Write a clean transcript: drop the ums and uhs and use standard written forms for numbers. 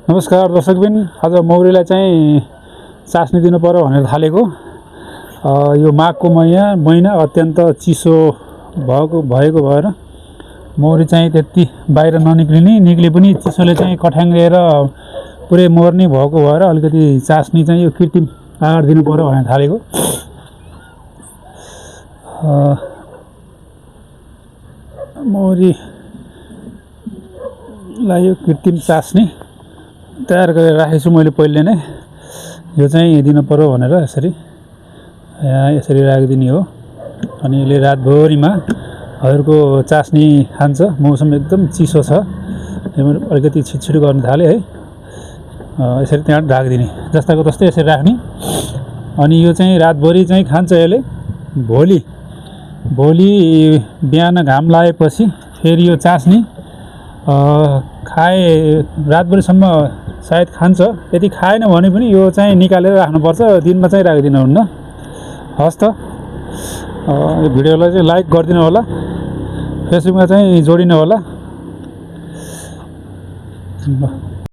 नमस्कार दर्शकबिन, आज मौरीलाई चाहिँ चास्नी दिनु पर्यो भनेर थालेको। यो माघको महिना अत्यन्त चिसो भएको भएर मौरी चाहिँ त्यति बाहिर निक्ले पनि चिसोले चाहिँ कठ्याङ्ग्रिएर पुरै मर्ने भएको भएर अलिकति चास्नी चाहिँ यो कृत्रिम आहार दिनु पर्यो भनेर थालेको। मौरीलाई यो कृत्रिम चास्नी तयार गरेर राखेको छु मैले पहिले नै। यो चाहिँ दिनु पर्यो भनेर यसरी राखिदिने हो। अनि यसले रातभरिमा हजुरको चास्नी खान्छ। मौसम एकदम चिसो छ, अलिकति छिटछिटो गर्न थाले है। यसरी त्यहाँ राखिदिने, जस्ताको तस्तै यसरी राख्ने। अनि यो चाहिँ रातभरि चाहिँ खान्छ यसले। भोलि बिहान घाम लागेपछि फेरि यो चास्नी खाए रातभरिसम्म सायद खान्छ। यदि खाएन भने पनि यो चाहिँ निकालेर राख्नुपर्छ, दिनमा चाहिँ राखिदिनु हुन्न। हस् त, यो भिडियोलाई चाहिँ लाइक गरिदिनु होला, फेसबुकमा चाहिँ जोडिनु होला।